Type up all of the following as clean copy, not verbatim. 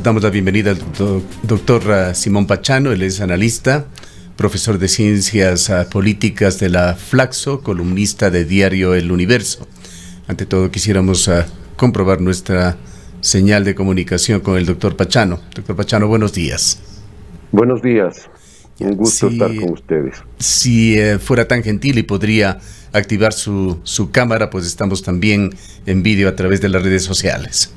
Damos la bienvenida al doctor Simón Pachano. Él es analista, profesor de Ciencias Políticas de la Flaxo, columnista de Diario El Universo. Ante todo, quisiéramos comprobar nuestra señal de comunicación con el doctor Pachano. Doctor Pachano, buenos días. Buenos días. Un gusto estar con ustedes. Si fuera tan gentil y podría activar su cámara, pues estamos también en vídeo a través de las redes sociales.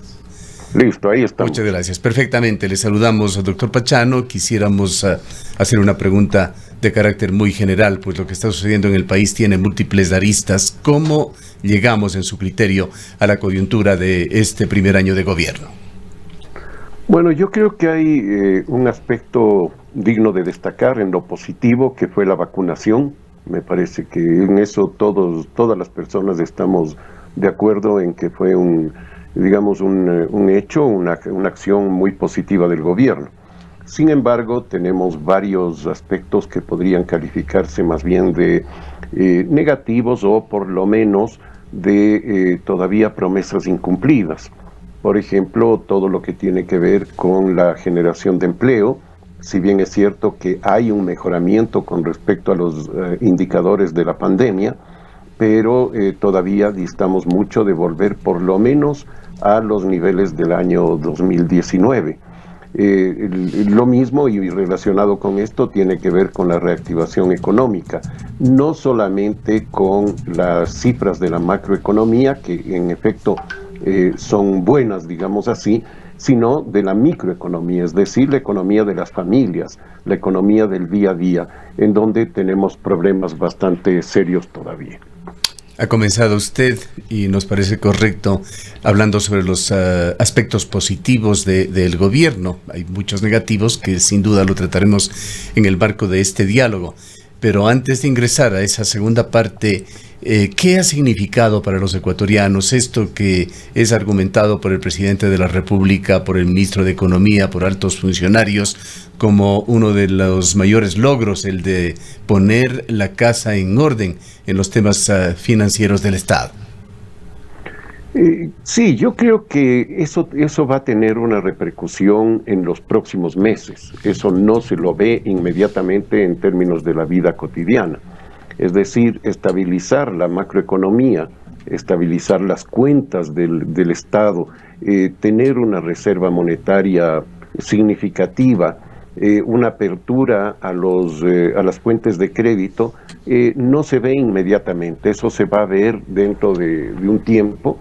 Listo, ahí estamos. Muchas gracias. Perfectamente. Le saludamos al doctor Pachano. Quisiéramos hacer una pregunta de carácter muy general, pues lo que está sucediendo en el país tiene múltiples aristas. ¿Cómo llegamos, en su criterio, a la coyuntura de este primer año de gobierno? Bueno, yo creo que hay un aspecto digno de destacar en lo positivo, que fue la vacunación. Me parece que en eso todas las personas estamos de acuerdo en que fue un hecho, una acción muy positiva del gobierno. Sin embargo, tenemos varios aspectos que podrían calificarse más bien de negativos, o por lo menos de todavía promesas incumplidas. Por ejemplo, todo lo que tiene que ver con la generación de empleo. Si bien es cierto que hay un mejoramiento con respecto a los indicadores de la pandemia, pero todavía distamos mucho de volver por lo menos a los niveles del año 2019. Lo mismo, y relacionado con esto, tiene que ver con la reactivación económica, no solamente con las cifras de la macroeconomía, que en efecto son buenas, digamos así, sino de la microeconomía, es decir, la economía de las familias, la economía del día a día, en donde tenemos problemas bastante serios todavía. Ha comenzado usted, y nos parece correcto, hablando sobre los aspectos positivos del gobierno. Hay muchos negativos que sin duda lo trataremos en el marco de este diálogo. Pero antes de ingresar a esa segunda parte, ¿qué ha significado para los ecuatorianos esto que es argumentado por el presidente de la República, por el ministro de Economía, por altos funcionarios, como uno de los mayores logros, el de poner la casa en orden en los temas financieros del Estado? Sí, yo creo que eso va a tener una repercusión en los próximos meses. Eso no se lo ve inmediatamente en términos de la vida cotidiana. Es decir, estabilizar la macroeconomía, estabilizar las cuentas del Estado, tener una reserva monetaria significativa, una apertura a las fuentes de crédito, no se ve inmediatamente. Eso se va a ver dentro de un tiempo,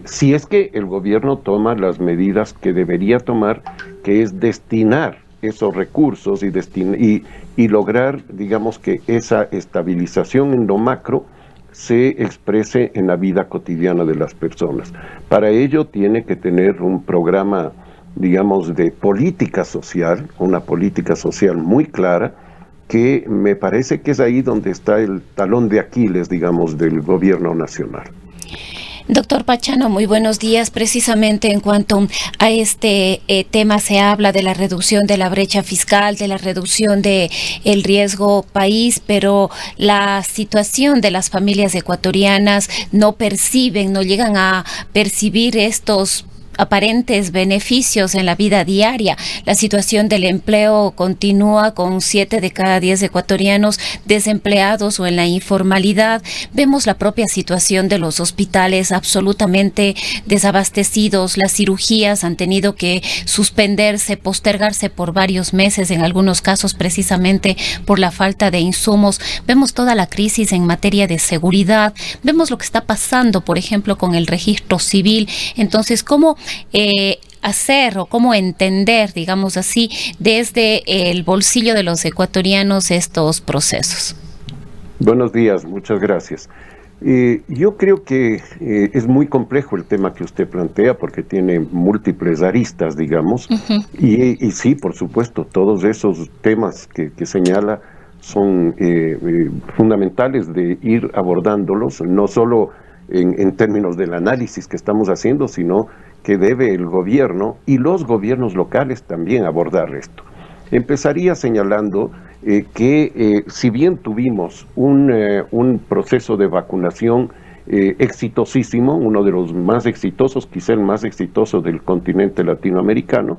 si es que el gobierno toma las medidas que debería tomar, que es destinar esos recursos y lograr, digamos, que esa estabilización en lo macro se exprese en la vida cotidiana de las personas. Para ello tiene que tener un programa, digamos, de política social, una política social muy clara, que me parece que es ahí donde está el talón de Aquiles, digamos, del gobierno nacional. Doctor Pachano, muy buenos días. Precisamente en cuanto a este tema se habla de la reducción de la brecha fiscal, de la reducción de el riesgo país, pero la situación de las familias ecuatorianas no llegan a percibir estos aparentes beneficios en la vida diaria. La situación del empleo continúa con 7 de cada 10 ecuatorianos desempleados o en la informalidad. Vemos la propia situación de los hospitales absolutamente desabastecidos. Las cirugías han tenido que suspenderse, postergarse por varios meses, en algunos casos precisamente por la falta de insumos. Vemos toda la crisis en materia de seguridad. Vemos lo que está pasando, por ejemplo, con el registro civil. Entonces, ¿cómo hacer o cómo entender, digamos así, desde el bolsillo de los ecuatorianos estos procesos? Buenos días, muchas gracias. Yo creo que es muy complejo el tema que usted plantea, porque tiene múltiples aristas, digamos, y sí, por supuesto, todos esos temas que señala son fundamentales de ir abordándolos, no solo en términos del análisis que estamos haciendo, sino que debe el gobierno y los gobiernos locales también abordar esto. Empezaría señalando que si bien tuvimos un proceso de vacunación exitosísimo, uno de los más exitosos, quizá el más exitoso del continente latinoamericano.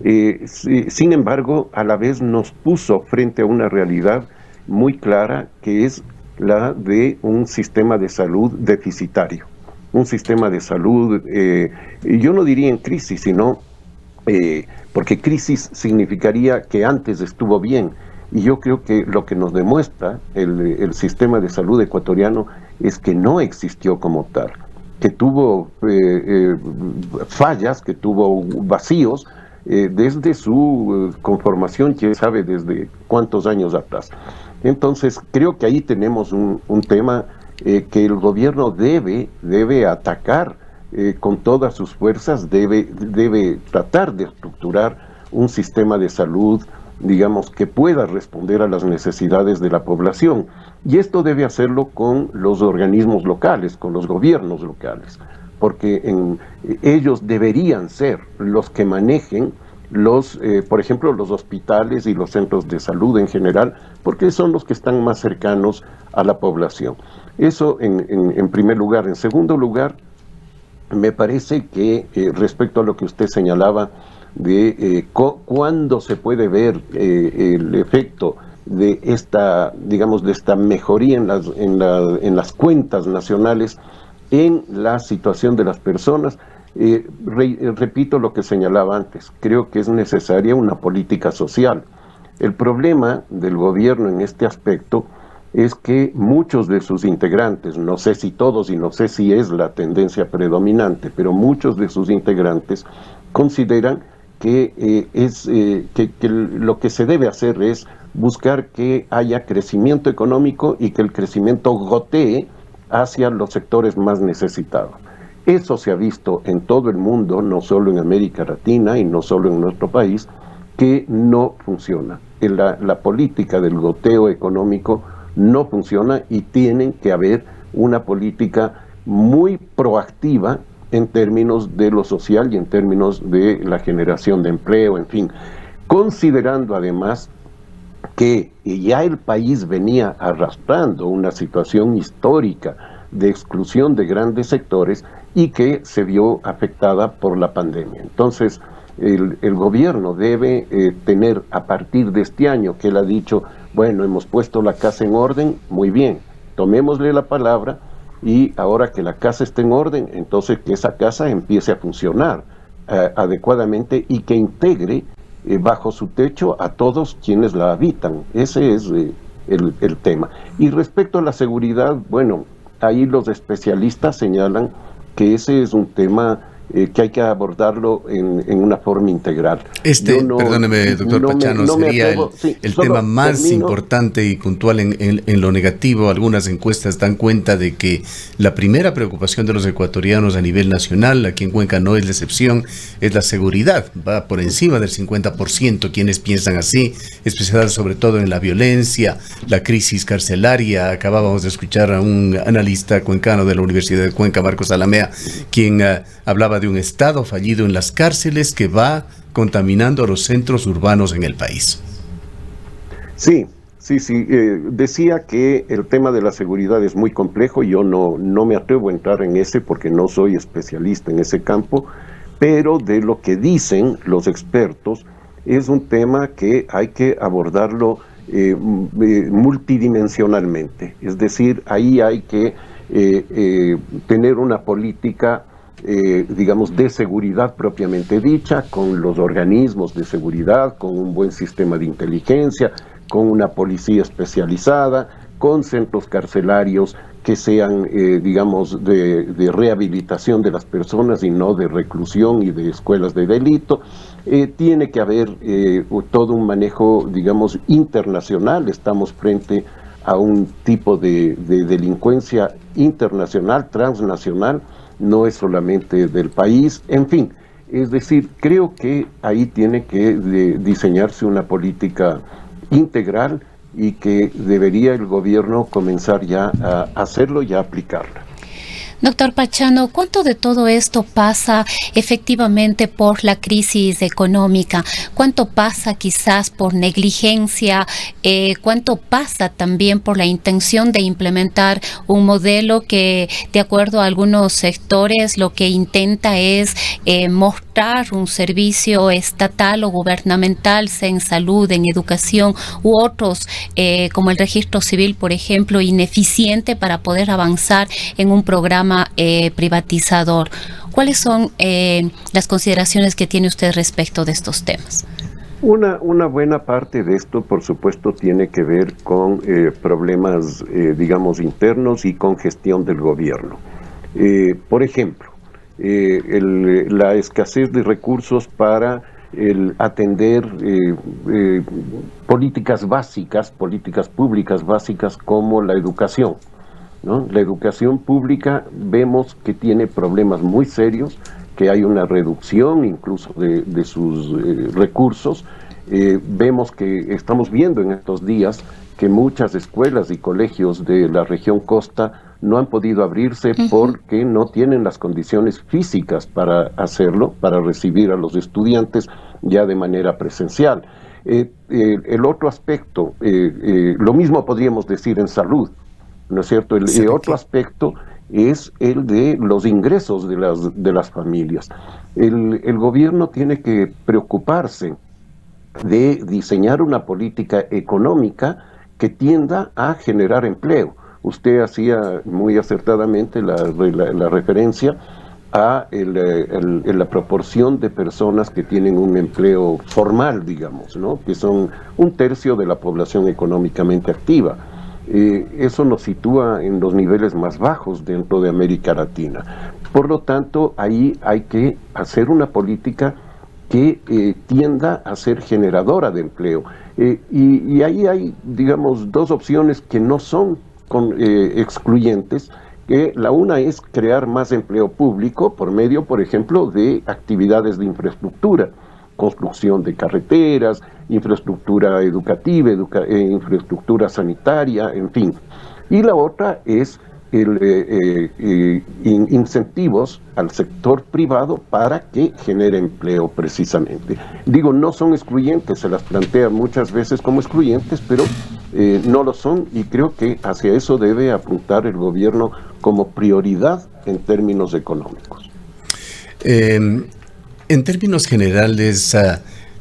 Sin embargo, a la vez nos puso frente a una realidad muy clara, que es la de un sistema de salud deficitario, un sistema de salud, yo no diría en crisis, sino porque crisis significaría que antes estuvo bien, y yo creo que lo que nos demuestra el sistema de salud ecuatoriano es que no existió como tal, que tuvo fallas, que tuvo vacíos, desde su conformación, quién sabe desde cuántos años atrás. Entonces, creo que ahí tenemos un tema que el gobierno debe atacar con todas sus fuerzas, debe tratar de estructurar un sistema de salud, digamos, que pueda responder a las necesidades de la población. Y esto debe hacerlo con los organismos locales, con los gobiernos locales, porque ellos deberían ser los que manejen por ejemplo, los hospitales y los centros de salud en general, porque son los que están más cercanos a la población. Eso en primer lugar. En segundo lugar, me parece que respecto a lo que usted señalaba de cuándo se puede ver el efecto de esta, digamos, de esta mejoría en las cuentas nacionales, en la situación de las personas. Repito lo que señalaba antes, creo que es necesaria una política social. El problema del gobierno en este aspecto es que muchos de sus integrantes, no sé si todos y no sé si es la tendencia predominante, pero muchos de sus integrantes consideran que lo que se debe hacer es buscar que haya crecimiento económico y que el crecimiento gotee hacia los sectores más necesitados. Eso se ha visto en todo el mundo, no solo en América Latina y no solo en nuestro país, que no funciona. La política del goteo económico no funciona, y tiene que haber una política muy proactiva en términos de lo social y en términos de la generación de empleo, en fin, considerando además que ya el país venía arrastrando una situación histórica de exclusión de grandes sectores y que se vio afectada por la pandemia. Entonces, el gobierno debe tener, a partir de este año, que él ha dicho, bueno, hemos puesto la casa en orden, muy bien, tomémosle la palabra, y ahora que la casa esté en orden, entonces que esa casa empiece a funcionar adecuadamente y que integre bajo su techo a todos quienes la habitan. Ese es el tema. Y respecto a la seguridad, bueno, ahí los especialistas señalan que ese es un tema que hay que abordarlo en una forma integral. Perdóneme, doctor Pachano, sería el tema más importante y puntual en lo negativo. Algunas encuestas dan cuenta de que la primera preocupación de los ecuatorianos a nivel nacional, aquí en Cuenca no es la excepción, es la seguridad. Va por encima del 50% quienes piensan así, especial sobre todo en la violencia, la crisis carcelaria. Acabábamos de escuchar a un analista cuencano de la Universidad de Cuenca, Marcos Alamea, quien hablaba de un Estado fallido en las cárceles que va contaminando a los centros urbanos en el país. Sí. Decía que el tema de la seguridad es muy complejo. Yo no me atrevo a entrar en ese porque no soy especialista en ese campo, pero de lo que dicen los expertos, es un tema que hay que abordarlo multidimensionalmente. Es decir, ahí hay que tener una política digamos, de seguridad propiamente dicha, con los organismos de seguridad, con un buen sistema de inteligencia, con una policía especializada, con centros carcelarios que sean, digamos, de rehabilitación de las personas y no de reclusión y de escuelas de delito. Tiene que haber todo un manejo, digamos, internacional. Estamos frente a un tipo de delincuencia internacional, transnacional, no es solamente del país, en fin. Es decir, creo que ahí tiene que diseñarse una política integral y que debería el gobierno comenzar ya a hacerlo y a aplicarla. Doctor Pachano, ¿cuánto de todo esto pasa efectivamente por la crisis económica? ¿Cuánto pasa quizás por negligencia? ¿Cuánto pasa también por la intención de implementar un modelo que, de acuerdo a algunos sectores, lo que intenta es mostrar un servicio estatal o gubernamental, sea en salud, en educación u otros, como el registro civil, por ejemplo, ineficiente para poder avanzar en un programa privatizador? ¿Cuáles son las consideraciones que tiene usted respecto de estos temas? Una buena parte de esto, por supuesto, tiene que ver con problemas, digamos, internos y con gestión del gobierno. Por ejemplo, la escasez de recursos para atender políticas básicas, políticas públicas básicas como la educación, ¿no? La educación pública vemos que tiene problemas muy serios, que hay una reducción incluso de sus recursos. Estamos viendo en estos días que muchas escuelas y colegios de la región costa no han podido abrirse porque no tienen las condiciones físicas para hacerlo, para recibir a los estudiantes ya de manera presencial. El otro aspecto, lo mismo podríamos decir en salud, ¿no es cierto? El otro aspecto es el de los ingresos de las familias. El gobierno tiene que preocuparse de diseñar una política económica que tienda a generar empleo. Usted hacía muy acertadamente la referencia a la proporción de personas que tienen un empleo formal, digamos, ¿no? Que son 1/3 de la población económicamente activa. Eso nos sitúa en los niveles más bajos dentro de América Latina. Por lo tanto, ahí hay que hacer una política que tienda a ser generadora de empleo. Y ahí hay, digamos, dos opciones que no son excluyentes, que la una es crear más empleo público por medio, por ejemplo, de actividades de infraestructura, construcción de carreteras, infraestructura educativa, infraestructura sanitaria, en fin. Y la otra es incentivos al sector privado para que genere empleo precisamente. Digo, no son excluyentes, se las plantea muchas veces como excluyentes, pero no lo son, y creo que hacia eso debe apuntar el gobierno como prioridad en términos económicos. En términos generales,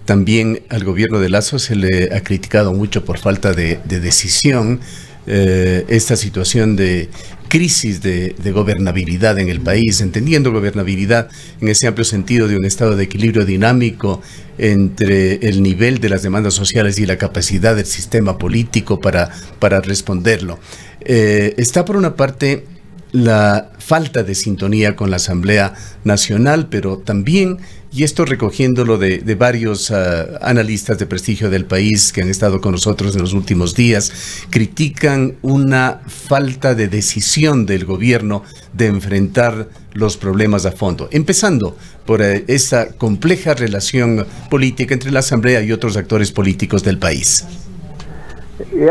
también al gobierno de Lasso se le ha criticado mucho por falta de decisión, esta situación de crisis de gobernabilidad en el país, entendiendo gobernabilidad en ese amplio sentido de un estado de equilibrio dinámico entre el nivel de las demandas sociales y la capacidad del sistema político para responderlo. Está por una parte la falta de sintonía con la Asamblea Nacional, pero también, y esto recogiéndolo de varios analistas de prestigio del país que han estado con nosotros en los últimos días, critican una falta de decisión del gobierno de enfrentar los problemas a fondo, empezando por esa compleja relación política entre la Asamblea y otros actores políticos del país.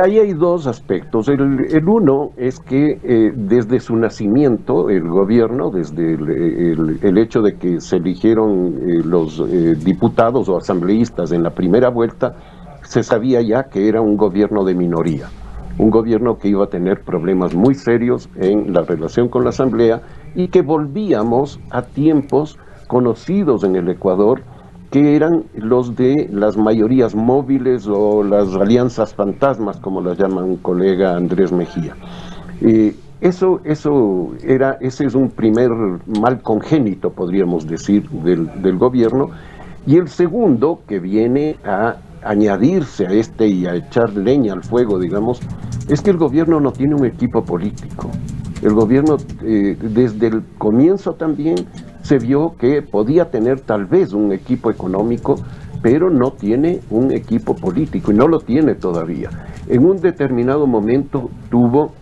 Ahí hay dos aspectos. El uno es que desde su nacimiento, el gobierno, desde el hecho de que se eligieron los diputados o asambleístas en la primera vuelta, se sabía ya que era un gobierno de minoría, un gobierno que iba a tener problemas muy serios en la relación con la Asamblea y que volvíamos a tiempos conocidos en el Ecuador, que eran los de las mayorías móviles o las alianzas fantasmas, como las llama un colega Andrés Mejía. Ese es un primer mal congénito, podríamos decir, del gobierno. Y el segundo, que viene a añadirse a este y a echar leña al fuego, digamos, es que el gobierno no tiene un equipo político. El gobierno, desde el comienzo también, se vio que podía tener tal vez un equipo económico, pero no tiene un equipo político y no lo tiene todavía. En un determinado momento tuvo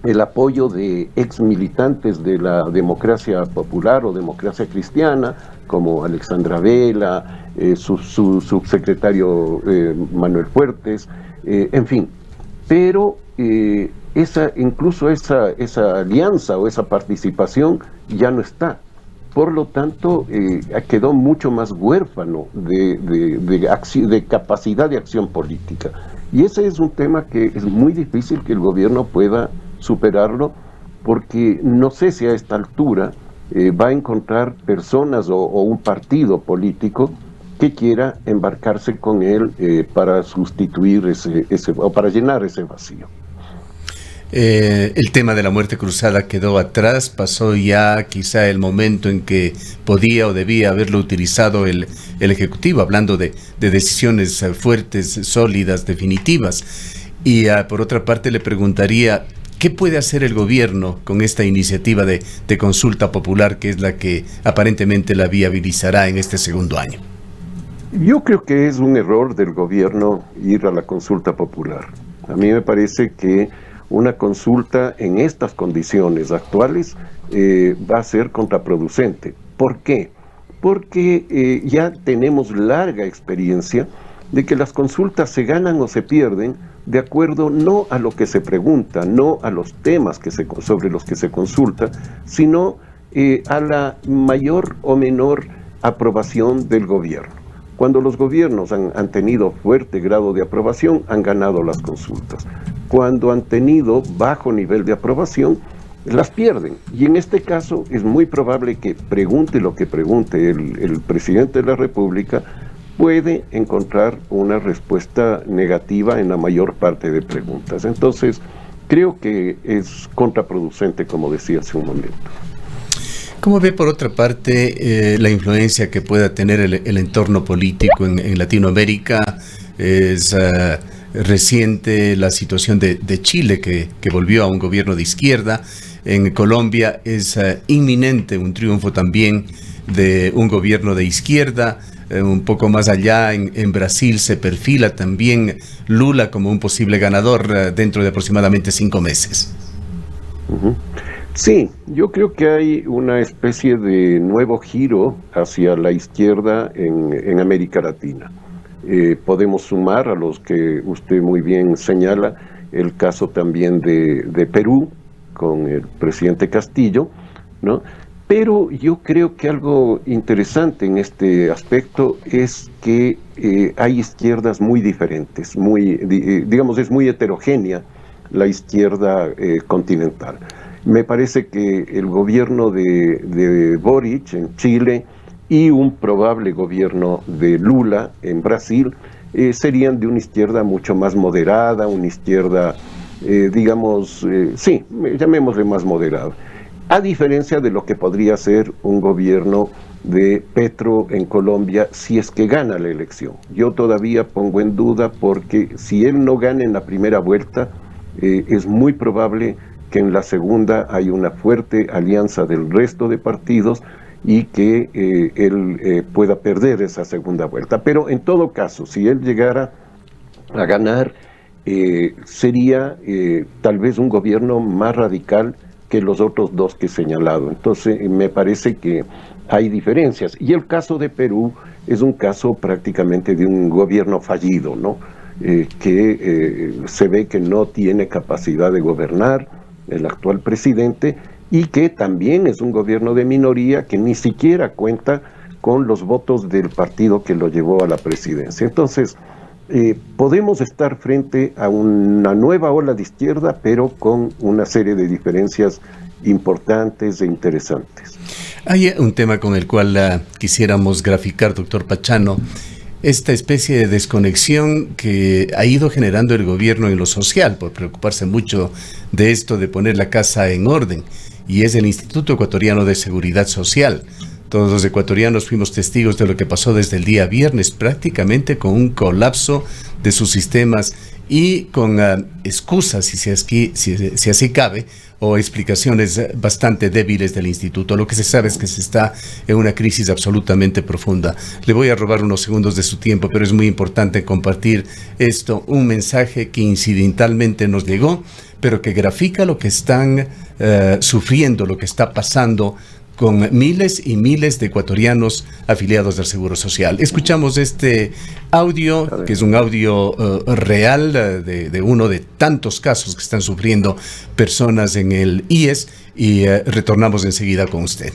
el apoyo de ex militantes de la democracia popular o democracia cristiana, como Alexandra Vela, su subsecretario Manuel Fuertes, en fin. Pero incluso esa alianza o esa participación ya no está. Por lo tanto, quedó mucho más huérfano de capacidad de acción política. Y ese es un tema que es muy difícil que el gobierno pueda superarlo, porque no sé si a esta altura va a encontrar personas o un partido político que quiera embarcarse con él para sustituir o para llenar ese vacío. El tema de la muerte cruzada quedó atrás, pasó ya quizá el momento en que podía o debía haberlo utilizado el Ejecutivo, hablando de decisiones fuertes, sólidas, definitivas. Y por otra parte le preguntaría, ¿qué puede hacer el gobierno con esta iniciativa de consulta popular, que es la que aparentemente la viabilizará en este segundo año? Yo creo que es un error del gobierno ir a la consulta popular. A mí me parece que una consulta en estas condiciones actuales va a ser contraproducente. ¿Por qué? Porque ya tenemos larga experiencia de que las consultas se ganan o se pierden de acuerdo no a lo que se pregunta, no a los temas sobre los que se consulta, sino a la mayor o menor aprobación del gobierno. Cuando los gobiernos han tenido fuerte grado de aprobación, han ganado las consultas. Cuando han tenido bajo nivel de aprobación, las pierden. Y en este caso es muy probable que pregunte lo que pregunte el presidente de la República, puede encontrar una respuesta negativa en la mayor parte de preguntas. Entonces, creo que es contraproducente, como decía hace un momento. ¿Cómo ve, por otra parte, la influencia que pueda tener el entorno político en Latinoamérica? Es reciente la situación de Chile, que volvió a un gobierno de izquierda. En Colombia es inminente un triunfo también de un gobierno de izquierda. Un poco más allá, en Brasil se perfila también Lula como un posible ganador dentro de aproximadamente 5 meses. Uh-huh. Sí, yo creo que hay una especie de nuevo giro hacia la izquierda en América Latina. Podemos sumar a los que usted muy bien señala, el caso también de Perú, con el presidente Castillo, ¿no? Pero yo creo que algo interesante en este aspecto es que hay izquierdas muy diferentes, digamos, es muy heterogénea la izquierda continental. Me parece que el gobierno de Boric en Chile y un probable gobierno de Lula en Brasil serían de una izquierda mucho más moderada, una izquierda, sí, llamémosle más moderada, a diferencia de lo que podría ser un gobierno de Petro en Colombia si es que gana la elección. Yo todavía pongo en duda, porque si él no gana en la primera vuelta, es muy probable que en la segunda hay una fuerte alianza del resto de partidos y que él pueda perder esa segunda vuelta. Pero en todo caso, si él llegara a ganar, sería tal vez un gobierno más radical que los otros dos que he señalado. Entonces me parece que hay diferencias. Y el caso de Perú es un caso prácticamente de un gobierno fallido, ¿no? Que se ve que no tiene capacidad de gobernar el actual presidente, y que también es un gobierno de minoría que ni siquiera cuenta con los votos del partido que lo llevó a la presidencia. Entonces, podemos estar frente a una nueva ola de izquierda, pero con una serie de diferencias importantes e interesantes. Hay un tema con el cual quisiéramos graficar, doctor Pachano, esta especie de desconexión que ha ido generando el gobierno en lo social, por preocuparse mucho de esto de poner la casa en orden, y es el Instituto Ecuatoriano de Seguridad Social. Todos los ecuatorianos fuimos testigos de lo que pasó desde el día viernes, prácticamente con un colapso de sus sistemas y con excusas, si así cabe, o explicaciones bastante débiles del instituto. Lo que se sabe es que se está en una crisis absolutamente profunda. Le voy a robar unos segundos de su tiempo, pero es muy importante compartir esto, un mensaje que incidentalmente nos llegó, pero que grafica lo que están sufriendo, lo que está pasando con miles y miles de ecuatorianos afiliados del Seguro Social. Escuchamos este audio, que es un audio real de uno de tantos casos que están sufriendo personas en el IES, y retornamos enseguida con usted.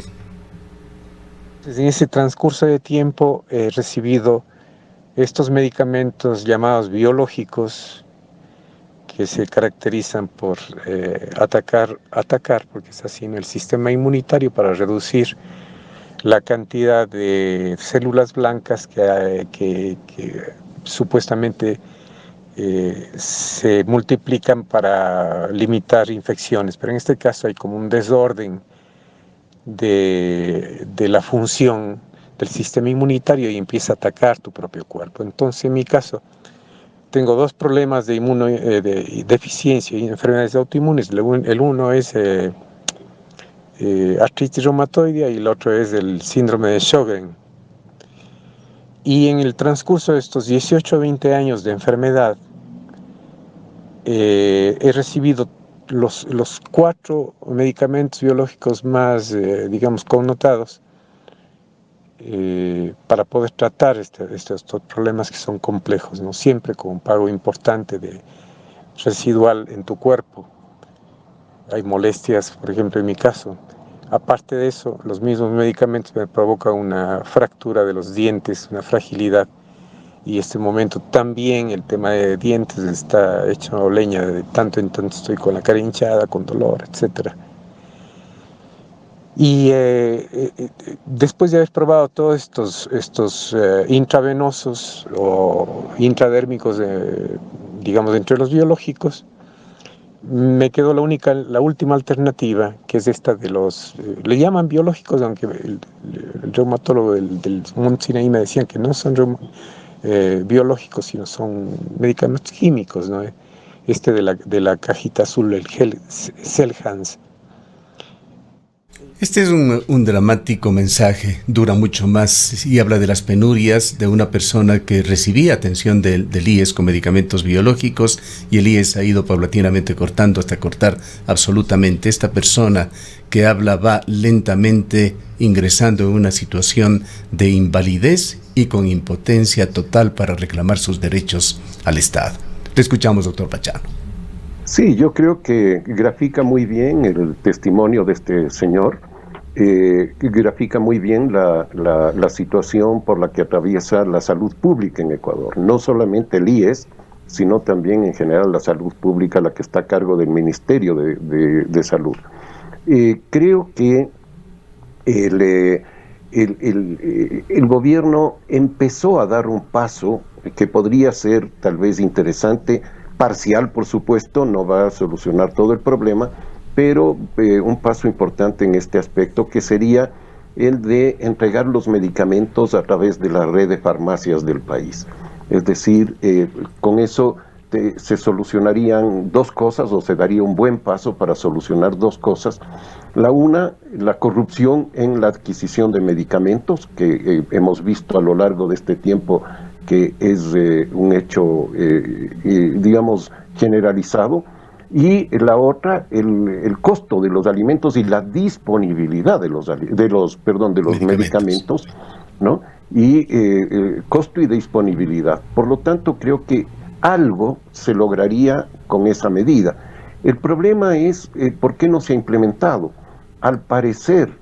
En ese transcurso de tiempo he recibido estos medicamentos llamados biológicos, que se caracterizan por atacar, porque es así, en el sistema inmunitario, para reducir la cantidad de células blancas que supuestamente se multiplican para limitar infecciones. Pero en este caso hay como un desorden de la función del sistema inmunitario y empieza a atacar tu propio cuerpo. Entonces, en mi caso, tengo dos problemas de deficiencia y enfermedades autoinmunes. El uno es artritis reumatoidea y el otro es el síndrome de Sjögren. Y en el transcurso de estos 18 o 20 años de enfermedad, he recibido los 4 medicamentos biológicos más, digamos, connotados para poder tratar estos problemas que son complejos, ¿no? Siempre con un pago importante residual en tu cuerpo. Hay molestias, por ejemplo, en mi caso. Aparte de eso, los mismos medicamentos me provocan una fractura de los dientes, una fragilidad. Y este momento también el tema de dientes está hecho leña, de tanto en tanto estoy con la cara hinchada, con dolor, etc. Y después de haber probado todos estos intravenosos o intradérmicos, digamos, entre los biológicos, me quedó la última alternativa, que es esta de los, le llaman biológicos, aunque el reumatólogo del Monte Sinaí me decían que no son biológicos, sino son medicamentos químicos, ¿no? De la cajita azul, el Xeljanz. Este es un dramático mensaje, dura mucho más y habla de las penurias de una persona que recibía atención del IES con medicamentos biológicos, y el IES ha ido paulatinamente cortando hasta cortar absolutamente. Esta persona que habla va lentamente ingresando en una situación de invalidez y con impotencia total para reclamar sus derechos al Estado. Te escuchamos, doctor Pachano. Sí, yo creo que grafica muy bien el testimonio de este señor, grafica muy bien la situación por la que atraviesa la salud pública en Ecuador. No solamente el IES, sino también en general la salud pública, la que está a cargo del Ministerio de Salud. Creo que el gobierno empezó a dar un paso que podría ser tal vez interesante, parcial, por supuesto, no va a solucionar todo el problema, pero un paso importante en este aspecto, que sería el de entregar los medicamentos a través de la red de farmacias del país. Es decir, con eso se solucionarían dos cosas, o se daría un buen paso para solucionar dos cosas. La una, la corrupción en la adquisición de medicamentos, que hemos visto a lo largo de este tiempo que es un hecho, digamos, generalizado. Y la otra, el costo de los alimentos y la disponibilidad de los medicamentos, ¿no? Y costo y disponibilidad. Por lo tanto, creo que algo se lograría con esa medida. El problema es por qué no se ha implementado. Al parecer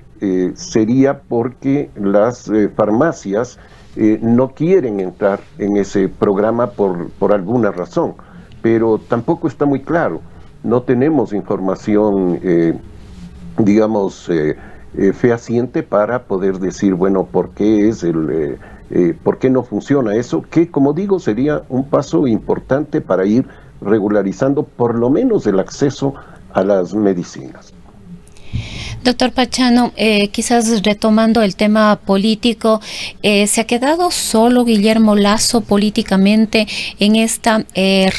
sería porque las farmacias no quieren entrar en ese programa por alguna razón, pero tampoco está muy claro. No tenemos información, digamos, fehaciente para poder decir, bueno, ¿por qué por qué no funciona eso? Que, como digo, sería un paso importante para ir regularizando por lo menos el acceso a las medicinas. Doctor Pachano, quizás retomando el tema político, ¿se ha quedado solo Guillermo Lasso políticamente en esta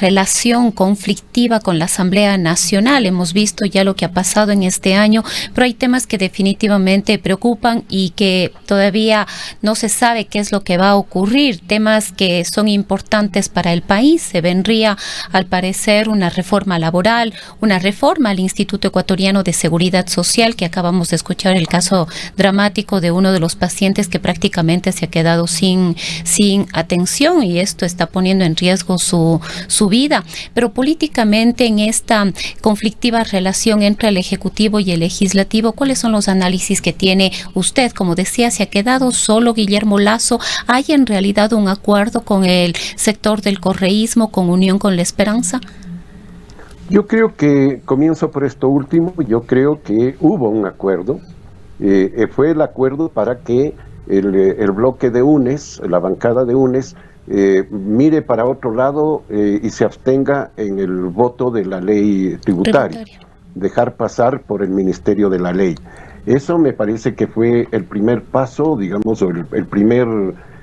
relación conflictiva con la Asamblea Nacional? Hemos visto ya lo que ha pasado en este año, pero hay temas que definitivamente preocupan y que todavía no se sabe qué es lo que va a ocurrir, temas que son importantes para el país. Se vendría, al parecer, una reforma laboral, una reforma al Instituto Ecuatoriano de Seguridad Social, que acabamos de escuchar el caso dramático de uno de los pacientes que prácticamente se ha quedado sin atención, y esto está poniendo en riesgo su vida. Pero políticamente, en esta conflictiva relación entre el Ejecutivo y el Legislativo, ¿cuáles son los análisis que tiene usted? Como decía, se ha quedado solo Guillermo Lasso. ¿Hay en realidad un acuerdo con el sector del correísmo, con Unión con la Esperanza? Yo creo que, comienzo por esto último, yo creo que hubo un acuerdo. Fue el acuerdo para que el bloque de UNES, la bancada de UNES, mire para otro lado y se abstenga en el voto de la ley tributaria, dejar pasar por el Ministerio de la Ley. Eso me parece que fue el primer paso, digamos, el primer...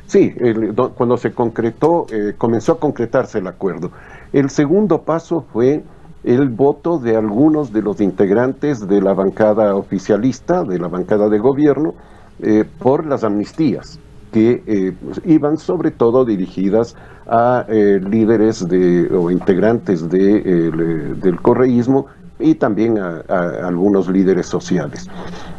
Sí, cuando se concretó, comenzó a concretarse el acuerdo. El segundo paso fue el voto de algunos de los integrantes de la bancada oficialista, de la bancada de gobierno, por las amnistías, que iban sobre todo dirigidas a líderes o integrantes del correísmo y también a algunos líderes sociales.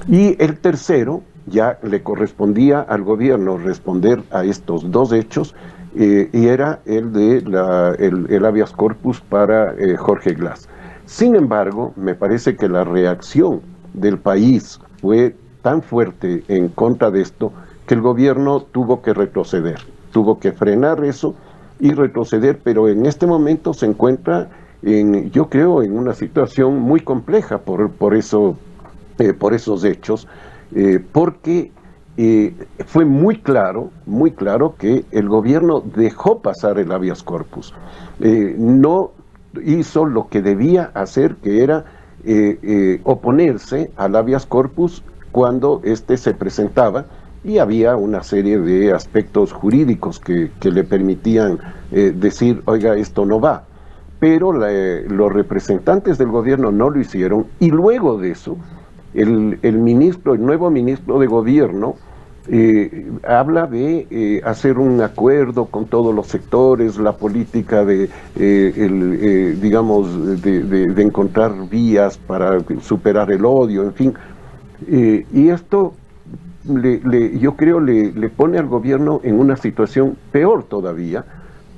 Y el tercero, ya le correspondía al gobierno responder a estos dos hechos, y era el de el habeas corpus para Jorge Glass. Sin embargo, me parece que la reacción del país fue tan fuerte en contra de esto que el gobierno tuvo que retroceder, tuvo que frenar eso y retroceder, pero en este momento se encuentra, yo creo, en una situación muy compleja por esos hechos, porque fue muy claro que el gobierno dejó pasar el habeas corpus, no hizo lo que debía hacer, que era oponerse al habeas corpus cuando éste se presentaba, y había una serie de aspectos jurídicos que le permitían decir, oiga, esto no va. Pero los representantes del gobierno no lo hicieron, y luego de eso, el nuevo ministro de gobierno habla de hacer un acuerdo con todos los sectores, la política de encontrar vías para superar el odio, en fin. Y esto yo creo le pone al gobierno en una situación peor todavía,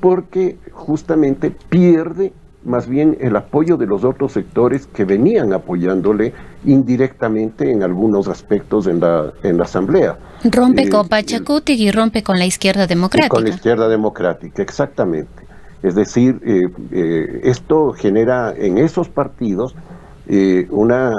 porque justamente pierde más bien el apoyo de los otros sectores que venían apoyándole indirectamente en algunos aspectos en la Asamblea. Rompe con Pachacuti y rompe con la izquierda democrática. Con la izquierda democrática, exactamente. Es decir, esto genera en esos partidos una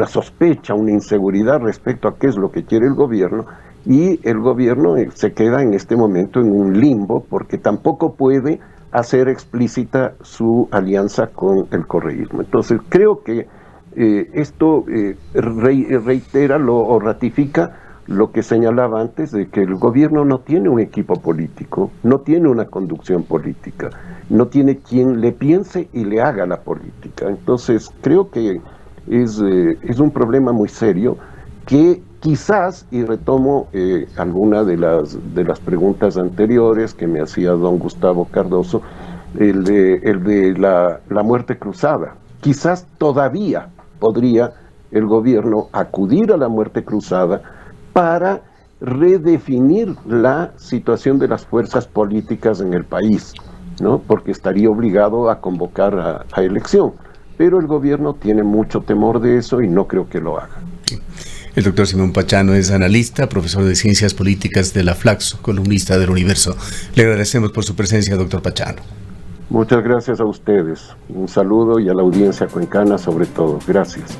sospecha, una inseguridad respecto a qué es lo que quiere el gobierno, y el gobierno se queda en este momento en un limbo porque tampoco puede hacer explícita su alianza con el correísmo. Entonces creo que esto reitera o ratifica lo que señalaba antes, de que el gobierno no tiene un equipo político, no tiene una conducción política, no tiene quien le piense y le haga la política. Entonces creo que es un problema muy serio que quizás, y retomo alguna de las preguntas anteriores que me hacía don Gustavo Cardoso, el de la muerte cruzada. Quizás todavía podría el gobierno acudir a la muerte cruzada para redefinir la situación de las fuerzas políticas en el país, ¿no? Porque estaría obligado a convocar a elección. Pero el gobierno tiene mucho temor de eso y no creo que lo haga. El doctor Simón Pachano es analista, profesor de Ciencias Políticas de la Flaxo, columnista del Universo. Le agradecemos por su presencia, doctor Pachano. Muchas gracias a ustedes. Un saludo, y a la audiencia cuencana sobre todo. Gracias.